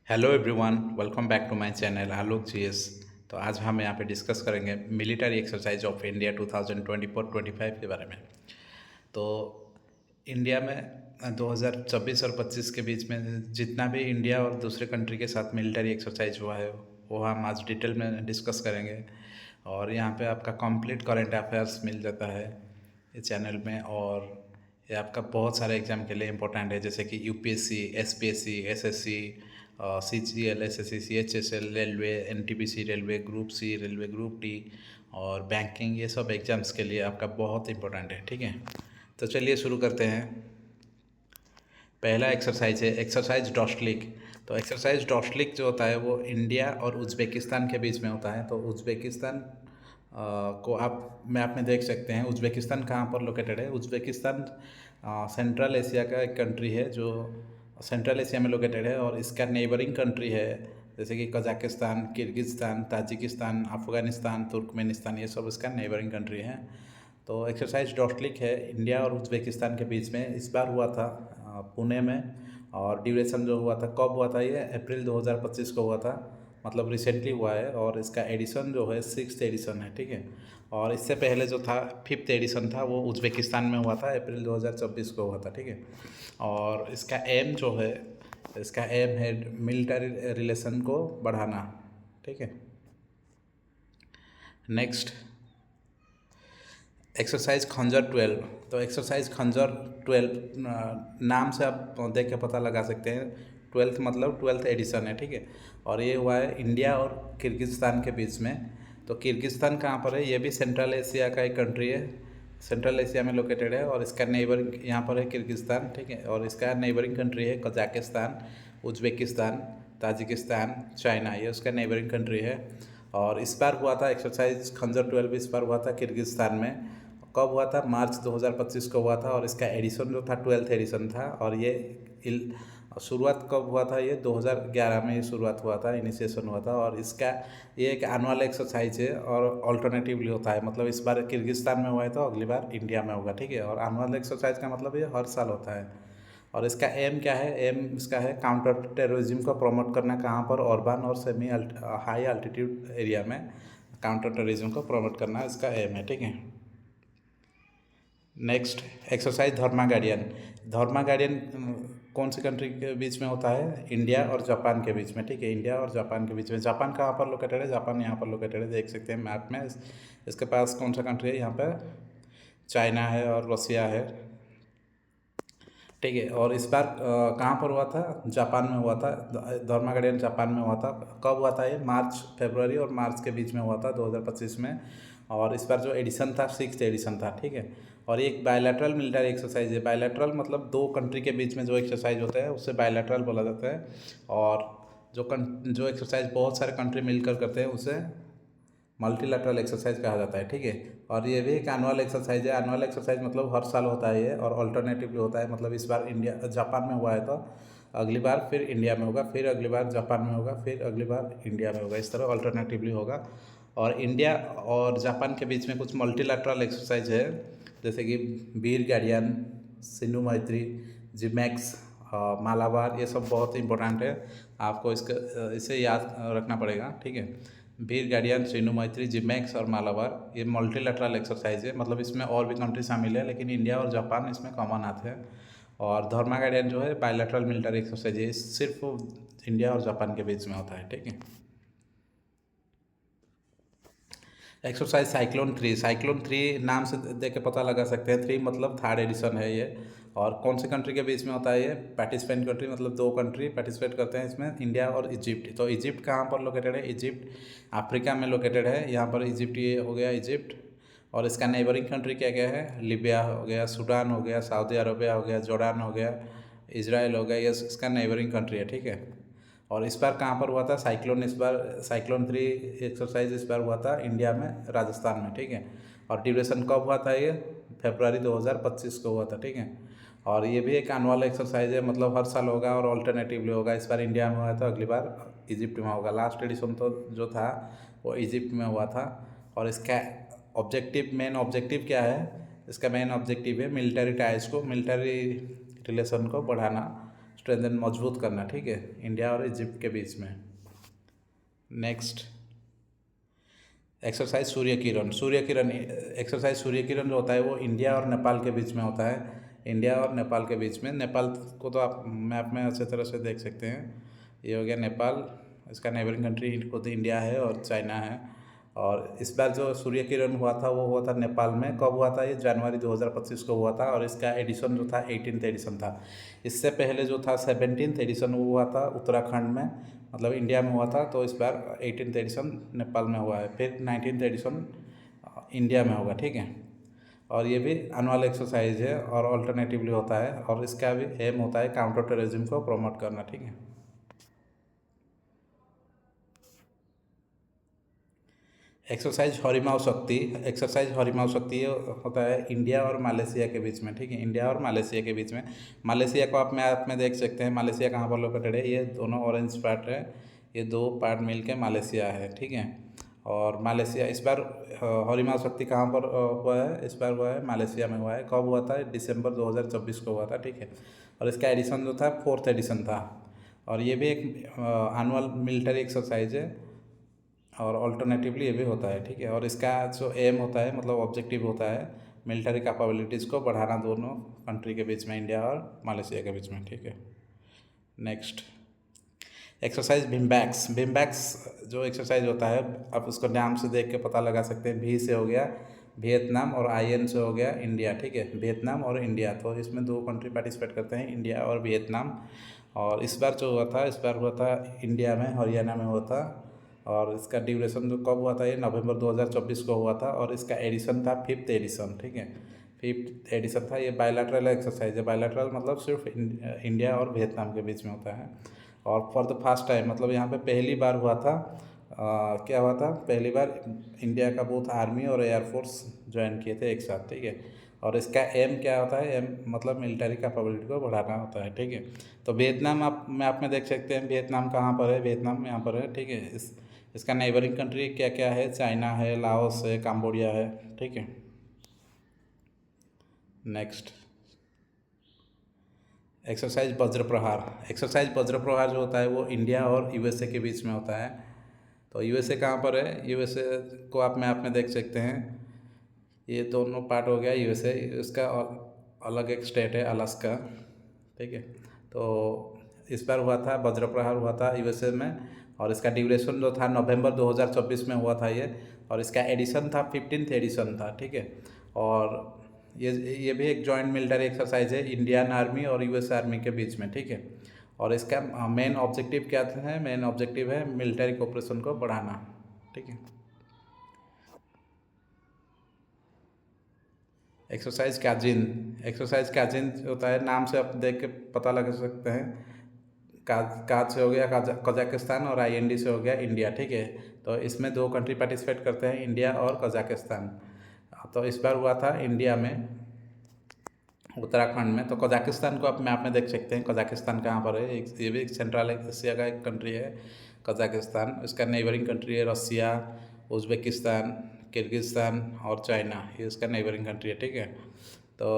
Hello everyone, welcome back to my channel Alok GS. तो आज हम यहाँ पे डिस्कस करेंगे मिलिट्री एक्सरसाइज ऑफ इंडिया 2024-25 के बारे में। तो इंडिया में 2024 और 25 के बीच में जितना भी इंडिया और दूसरे कंट्री के साथ मिलिट्री एक्सरसाइज हुआ है वो हम आज डिटेल में डिस्कस करेंगे। और यहाँ पे आपका कंप्लीट करंट अफेयर्स मिल जाता है इस चैनल में। और ये आपका बहुत सारे एग्जाम के लिए इम्पोर्टेंट है, जैसे कि UPSC, SPSC, SSC, CGL, SSC, CHSL, railway, NTPC railway, group C railway, group D और बैंकिंग, ये सब एग्जाम्स के लिए आपका बहुत इंपॉर्टेंट है। ठीक है, तो चलिए शुरू करते हैं। पहला एक्सरसाइज है एक्सरसाइज डॉस्टलिक। तो एक्सरसाइज डॉस्टलिक जो होता है वो इंडिया और उज़्बेकिस्तान के बीच में होता है। तो उज़्बेकिस्तान को आप मैप में देख सकते हैं। उज़्बेकिस्तान कहाँ पर लोकेटेड है? उज़्बेकिस्तान सेंट्रल एशिया का एक कंट्री है जो सेंट्रल एशिया में लोकेटेड है और इसका नेबरिंग कंट्री है, जैसे कि Kazakhstan, Kyrgyzstan, Tajikistan, Afghanistan, Turkmenistan, ये सब इसका नेबरिंग कंट्री है। तो एक्सरसाइज डॉस्टलिक है इंडिया और उज़्बेकिस्तान के बीच में। इस बार हुआ था पुणे में। और ड्यूरेशन जो हुआ था, कब हुआ था ये? अप्रैल 2025 को हुआ था, मतलब रिसेंटली हुआ है। और इसका एडिशन जो है 6th एडिशन है। ठीक है, और इससे पहले जो था 5th एडिशन था, वो उज़्बेकिस्तान में हुआ था, अप्रैल 2024 को हुआ था। ठीक है, और इसका एम जो है, इसका एम है मिलिट्री रिलेशन को बढ़ाना। ठीक है, नेक्स्ट एक्सरसाइज खंजर 12। तो एक्सरसाइज खंजर 12 नाम से आप देख के पता लगा सकते हैं। 12th मतलब 12th एडिशन है। ठीक है, और ये हुआ है इंडिया और किर्गिस्तान के बीच में। तो किर्गिस्तान कहाँ पर है? ये भी सेंट्रल एशिया का एक कंट्री है, सेंट्रल एशिया में लोकेटेड है। और इसका नेबरिंग यहाँ पर है किर्गिस्तान। ठीक है, और इसका नेबरिंग कंट्री है कजाकिस्तान, उज़्बेकिस्तान, ताजिकिस्तान, चाइना, ये उसका नेबरिंग कंट्री है। और इस बार हुआ था एक्सरसाइज खंजर 12, इस बार हुआ था किर्गिस्तान में। कब हुआ था? मार्च 2025 को हुआ था। और इसका एडिशन जो था 12th एडिशन था। और ये शुरुआत कब हुआ था? ये 2011 में ये शुरुआत हुआ था, इनिशिएशन हुआ था। और इसका ये एक एनुअल एक्सरसाइज है और ऑल्टरनेटिवली होता है, मतलब इस बार किर्गिस्तान में हुआ है तो अगली बार इंडिया में होगा। ठीक है, और एनुअल एक्सरसाइज का मतलब ये हर साल होता है। और इसका एम क्या है? एम इसका है काउंटर टेररिज्म को प्रमोट करना। कहाँ पर? अर्बन और सेमी हाई अल्टीट्यूड एरिया में काउंटर टेररिज्म को प्रमोट करना इसका एम है। ठीक है, नेक्स्ट एक्सरसाइज धर्मा गार्डियन। धर्मा गार्डियन कौन सी कंट्री के बीच में होता है? इंडिया और जापान के बीच में। ठीक है, इंडिया और जापान के बीच में। जापान कहाँ पर लोकेटेड है? जापान यहाँ पर लोकेटेड है, देख सकते हैं मैप में। इसके पास कौन सा कंट्री है? यहाँ पर चाइना है और रसिया है। ठीक है, और इस बार कहाँ पर हुआ था? जापान में हुआ था। धर्मा गार्डियन जापान में हुआ था। कब हुआ था ये? मार्च, फरवरी और मार्च के बीच में हुआ था 2025 में। और इस बार जो एडिशन था 6th एडिशन था। ठीक है, और ये एक बायलैटरल मिलिट्री एक्सरसाइज है। बायलैटरल मतलब दो कंट्री के बीच में जो एक्सरसाइज होता है उसे बायलैटरल बोला जाता है। और जो एक्सरसाइज बहुत सारे कंट्री मिलकर करते हैं उसे मल्टीलैटरल एक्सरसाइज कहा जाता है। ठीक है, और ये भी एक एनुअल एक्सरसाइज है। एनुअल एक्सरसाइज मतलब हर साल होता है ये, और अल्टरनेटिवली होता है, मतलब इस बार इंडिया जापान में हुआ है तो अगली बार फिर इंडिया में होगा, फिर अगली बार जापान में होगा, फिर अगली बार इंडिया में होगा, इस तरह अल्टरनेटिवली होगा। और इंडिया और जापान के बीच में कुछ मल्टीलैटरल एक्सरसाइज है, जैसे कि वीर गार्डियन, सिंधु मैत्री, जिमैक्स, मालाबार, ये सब बहुत इंपॉर्टेंट है। आपको इसे याद रखना पड़ेगा। ठीक है, वीर गार्डियन, सिंधु मैत्री, जिमैक्स और मालाबार, ये मल्टीलैटरल एक्सरसाइज है, मतलब इसमें और भी कंट्री शामिल है लेकिन इंडिया और जापान इसमें कॉमन आते हैं। और धर्मा गार्डियन जो है बायलैटरल मिलिट्री एक्सरसाइज है, सिर्फ इंडिया और जापान के बीच में होता है। ठीक है, एक्सरसाइज साइक्लोन 3। साइक्लोन 3 नाम से देख के पता लगा सकते हैं, 3 मतलब 3rd एडिशन है ये। और कौन से कंट्री के बीच में होता है ये? पार्टिसिपेंट कंट्री, मतलब दो कंट्री पार्टिसिपेट करते हैं इसमें, इंडिया और इजिप्ट। तो इजिप्ट कहाँ पर लोकेटेड है? इजिप्ट अफ्रीका में लोकेटेड है। यहाँ पर इजिप्ट, ये हो गया इजिप्ट। और इसका नेबरिंग कंट्री क्या क्या है? लीबिया हो गया, सूडान हो गया, सऊदी अरबिया हो गया, जॉर्डन हो गया, इसराइल हो गया, ये इसका नेबरिंग कंट्री है। ठीक है, और इस बार कहाँ पर हुआ था साइक्लोन? इस बार साइक्लोन 3 एक्सरसाइज इस बार हुआ था इंडिया में, राजस्थान में। ठीक है, और ड्यूरेशन कब हुआ था ये? फरवरी 2025 को हुआ था। ठीक है, और ये भी एक एनुअल एक्सरसाइज है, मतलब हर साल होगा और ऑल्टरनेटिवली होगा। इस बार इंडिया में हुआ था, अगली बार इजिप्ट में होगा। लास्ट एडिशन तो जो था वो इजिप्ट में हुआ था। और इसका ऑब्जेक्टिव, मेन ऑब्जेक्टिव क्या है? इसका मेन ऑब्जेक्टिव है मिलिट्री टाइज को, मिलिट्री रिलेशन को बढ़ाना, स्ट्रेंथन मजबूत करना, ठीक है, इंडिया और इजिप्ट के बीच में। Next exercise Surya Kiran exercise Surya Kiran जो होता है वो इंडिया और नेपाल के बीच में होता है, इंडिया और नेपाल के बीच में। नेपाल को तो आप मैप में अच्छे तरह से देख सकते हैं, ये हो गया नेपाल, इसका नेबरिंग कंट्री खुद इंडिया है और चाइना है। और इस बार जो सूर्य किरण हुआ था वो हुआ था नेपाल में। कब हुआ था? ये जनवरी 2025 को हुआ था और इसका एडिशन जो था 18th एडिशन था। इससे पहले जो था 17th एडिशन वो हुआ था उत्तराखंड में, मतलब इंडिया में हुआ था। तो इस बार 18th एडिशन नेपाल में हुआ है, फिर 19th एडिशन इंडिया में होगा, ठीक है। और ये भी एनुअल एक्सरसाइज है और ऑल्टरनेटिवली होता है, और इसका भी एम होता है काउंटर टेररिज्म को प्रमोट करना, ठीक है। एक्सरसाइज हरिमाऊ शक्ति होता है इंडिया और मालेशिया के बीच में, ठीक है, इंडिया और मालेशिया के बीच में। मालेशिया को आप मैप में देख सकते हैं, मालेशिया कहाँ पर लोकेटेड है, ये दोनों ऑरेंज पार्ट है, ये दो पार्ट मिल के मालेशिया है, ठीक है। और मालेशिया इस बार हरिमाऊ शक्ति कहाँ पर हुआ है? इस बार हुआ है मालेशिया में हुआ है। कब हुआ था? दिसंबर 2024 को हुआ था, ठीक है। और इसका एडिशन जो था 4th एडिशन था, और ये भी एक एनुअल मिलिट्री एक्सरसाइज है और ऑल्टरनेटिवली ये भी होता है, ठीक है। और इसका जो एम होता है, मतलब ऑब्जेक्टिव होता है मिलिट्री कैपेबिलिटीज़ को बढ़ाना दोनों कंट्री के बीच में, इंडिया और मालेशिया के बीच में, ठीक है। नेक्स्ट एक्सरसाइज भीमबैक्स जो एक्सरसाइज होता है, आप उसको नाम से देख के पता लगा सकते हैं। भी से हो गया वियतनाम और IN से हो गया इंडिया, ठीक है, वियतनाम और इंडिया। तो इसमें दो कंट्री पार्टिसिपेट करते हैं, इंडिया और वियतनाम। और इस बार जो हुआ था, इस बार हुआ था इंडिया में, हरियाणा में हुआ था। और इसका ड्यूरेशन जो कब हुआ था? ये नवंबर 2024 को हुआ था, और इसका एडिशन था 5th एडिशन, ठीक है, 5th एडिशन था। ये बायलैटरल एक्सरसाइज है, बायलैटरल मतलब सिर्फ इंडिया और वियतनाम के बीच में होता है। और फॉर द फर्स्ट टाइम, मतलब यहाँ पे पहली बार हुआ था, क्या हुआ था? पहली बार इंडिया का बोथ आर्मी और एयरफोर्स ज्वाइन किए थे एक साथ, ठीक है। और इसका एम क्या होता है? एम मतलब मिलिट्री कैपेबिलिटी को बढ़ाना होता है, ठीक है। तो वियतनाम आप मैप में देख सकते हैं, वियतनाम कहाँ पर है? वियतनाम यहाँ पर है, ठीक है। इसका नेबरिंग कंट्री क्या क्या है? चाइना है, लाओस है, कंबोडिया है, ठीक है। नेक्स्ट एक्सरसाइज वज्र प्रहार जो होता है वो इंडिया और USA के बीच में होता है। तो USA कहाँ पर है? USA को आप मैप में देख सकते हैं, ये दोनों पार्ट हो गया USA, इसका अलग एक स्टेट है अलास्का, ठीक है। तो इस बार हुआ था, वज्र प्रहार हुआ था USA में, और इसका ड्यूरेशन जो था नवंबर 2024 में हुआ था ये, और इसका एडिशन था 15th एडिशन था, ठीक है। और ये भी एक जॉइंट मिलिट्री एक्सरसाइज है इंडियन आर्मी और US आर्मी के बीच में, ठीक है। और इसका मेन ऑब्जेक्टिव क्या है? मेन ऑब्जेक्टिव है मिलिट्री कोऑपरेशन को बढ़ाना, ठीक है। एक्सरसाइज काजिन होता है, नाम से आप देख के पता लगा सकते हैं। काज से हो गया कजाकिस्तान, और IND से हो गया इंडिया, ठीक है। तो इसमें दो कंट्री पार्टिसिपेट करते हैं, इंडिया और कजाकिस्तान। तो इस बार हुआ था इंडिया में, उत्तराखंड में। तो कजाकिस्तान को आप मैप में देख सकते हैं, कजाकिस्तान कहाँ पर है? ये भी एक सेंट्रल एशिया का एक कंट्री है कजाकिस्तान। इसका नेबरिंग कंट्री है रसिया, उज़्बेकिस्तान, किर्गिस्तान और चाइना, ये इसका नेबरिंग कंट्री है, ठीक है। तो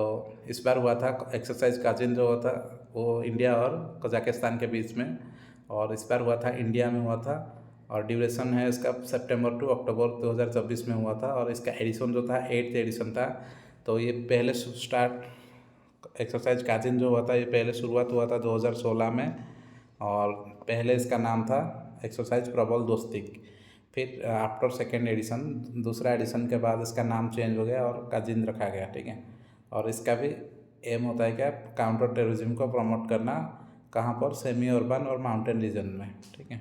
इस बार हुआ था एक्सरसाइज काजिन जो होता वो इंडिया और कजाकिस्तान के बीच में, और इस बार हुआ था इंडिया में हुआ था। और ड्यूरेशन है इसका सितंबर टू अक्टूबर 2024 में हुआ था, और इसका एडिशन जो था 8th एडिशन था। तो ये पहले एक्सरसाइज काजिन जो हुआ था ये पहले शुरुआत हुआ था 2016 में, और पहले इसका नाम था एक्सरसाइज प्रबल दोस्ती। फिर आफ्टर 2nd एडिशन, दूसरा एडिशन के बाद इसका नाम चेंज हो गया और काजिन रखा गया, ठीक है। और इसका भी एम होता है क्या? काउंटर टेररिज्म को प्रमोट करना, कहाँ पर? सेमी अर्बन और माउंटेन रीजन में, ठीक है।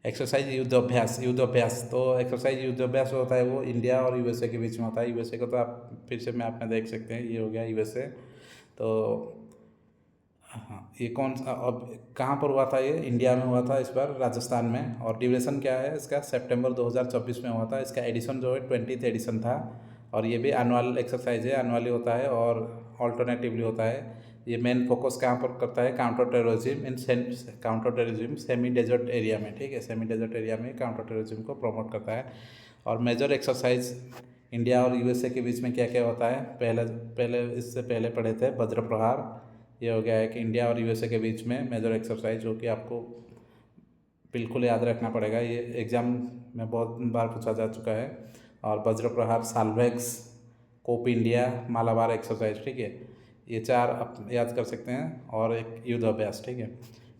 एक्सरसाइज युद्धाभ्यास तो एक्सरसाइज युद्धाभ्यास होता है वो इंडिया और USA के बीच में होता है। USA को तो आप फिर से मैप में देख सकते हैं, ये हो गया USA। तो हाँ, ये कौन सा अब कहाँ पर हुआ था? ये इंडिया में हुआ था इस बार, राजस्थान में। और ड्यूरेशन क्या है इसका? सितंबर 2024 में हुआ था। इसका एडिशन जो है 20th एडिशन था, और ये भी एनुअल एक्सरसाइज है, एनुअली होता है और ऑल्टरनेटिवली होता है। ये मेन फोकस कहाँ पर करता है? Counter terrorism semi desert area में, ठीक है, सेमी डेजर्ट एरिया में काउंटर टेररिज्म को प्रमोट करता है। और मेजर एक्सरसाइज इंडिया और यूएसए के बीच में क्या क्या होता है, पहले पहले इससे पहले पढ़े थे वज्र प्रहार। ये हो गया है कि इंडिया और यूएसए के बीच में मेजर एक्सरसाइज, जो कि आपको बिल्कुल याद रखना पड़ेगा, ये एग्ज़ाम में बहुत बार पूछा जा चुका है। और वज्र प्रहार, साल्वेक्स, कोप इंडिया, मालाबार एक्सरसाइज, ठीक है, ये 4 आप याद कर सकते हैं। और एक युद्ध अभ्यास, ठीक है,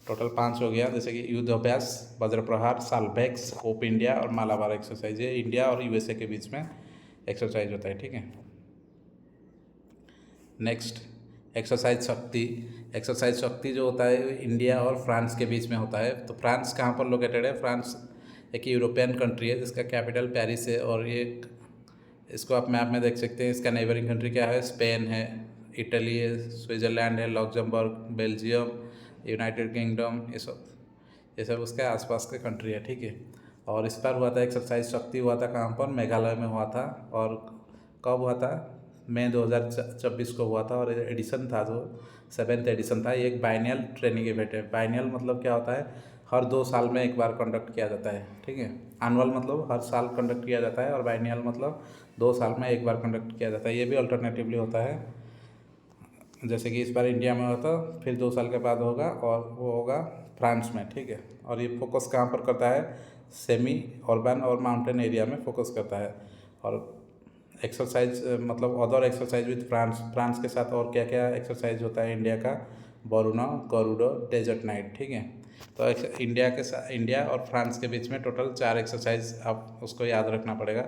टोटल 5 हो गया। जैसे कि युद्ध अभ्यास, वज्र प्रहार, साल्वेक्स, कोप इंडिया और मालाबार एक्सरसाइज, ये इंडिया और यूएसए के बीच में एक्सरसाइज होता है, ठीक है। Next, exercise Shakti. एक्सरसाइज शक्ति जो होता है इंडिया और फ्रांस के बीच में होता है। तो फ्रांस कहाँ पर लोकेटेड है? फ्रांस एक यूरोपियन कंट्री है जिसका कैपिटल पेरिस है। और ये, इसको आप मैप में देख सकते हैं। इसका नेबरिंग कंट्री क्या है? स्पेन है, इटली है, स्विट्ज़रलैंड है, लग्जमबर्ग, बेल्जियम, यूनाइटेड किंगडम, ये सब उसके आसपास के कंट्री है, ठीक है। और इस बार हुआ था एक्सरसाइज शक्ति, हुआ था कहाँ पर? मेघालय में हुआ था। और कब हुआ था? मई 2024 को हुआ था। और एडिशन था जो 7th एडिशन था। ये एक बाइनियल ट्रेनिंग इवेंट है। बाइनियल मतलब क्या होता है? हर 2 साल में एक बार कंडक्ट किया जाता है, ठीक है। एनुअल मतलब हर साल कंडक्ट किया जाता है, और बाइनियल मतलब 2 साल में एक बार कंडक्ट किया जाता है। ये भी अल्टरनेटिवली होता है, जैसे कि इस बार इंडिया में होता, फिर 2 साल के बाद होगा, और वो होगा फ्रांस में, ठीक है। और ये फोकस कहाँ पर करता है? सेमी अर्बन और माउंटेन एरिया में फोकस करता है। और एक्सरसाइज मतलब other exercise with France, France के साथ और क्या क्या एक्सरसाइज होता है इंडिया का? वरुणा, गरुड़, डेजर्ट नाइट, ठीक है। तो इंडिया के साथ, इंडिया और फ्रांस के बीच में टोटल 4 एक्सरसाइज, आप उसको याद रखना पड़ेगा।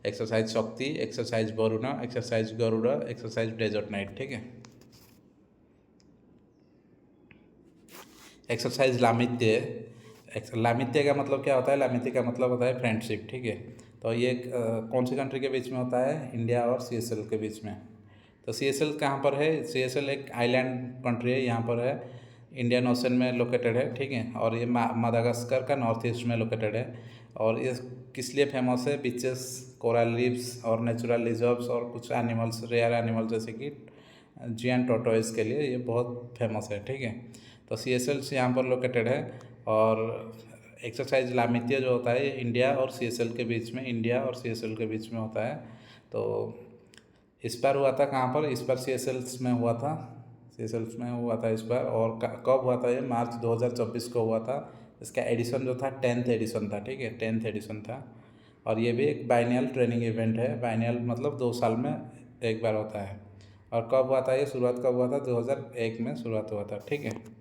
Exercise Shakti, exercise Varuna, exercise Garuda, exercise Desert Knight, ठीक है। एक्सरसाइज लामित्य। लामित्य का मतलब क्या होता है? लामित्य का मतलब होता है फ्रेंडशिप, ठीक है। तो ये कौन सी कंट्री के बीच में होता है? इंडिया और सीएसएल के बीच में। तो सीएसएल कहाँ पर है? सीएसएल एक आइलैंड कंट्री है, यहाँ पर है, इंडियन ओशन में लोकेटेड है, ठीक है। और ये मादागास्कर का नॉर्थ ईस्ट में लोकेटेड है। और ये किस लिए फेमस है? बीचेस, कोरल रीफ्स और नेचुरल रिजर्व्स और कुछ एनिमल्स, रेयर एनिमल्स जैसे कि जियंट टोर्टोइस के लिए ये बहुत फेमस है, ठीक है। तो सीएसएल से यहाँ पर लोकेटेड है। और एक्सरसाइज लामित्य जो होता है इंडिया और सीएसएल के बीच में, इंडिया और सीएसएल के बीच में होता है। तो इस बार हुआ था कहाँ पर? इस बार सीएसएल्स में हुआ था, सीएसएल्स में हुआ था इस बार। और कब हुआ था? ये मार्च 2024 को हुआ था। इसका एडिशन जो था 10th एडिशन था, ठीक है, 10th एडिशन था। और ये भी एक बाइनियल ट्रेनिंग इवेंट है। बाइनियल मतलब 2 साल में एक बार होता है। और कब हुआ था ये? शुरुआत कब हुआ था? 2001 में शुरुआत हुआ था, ठीक है।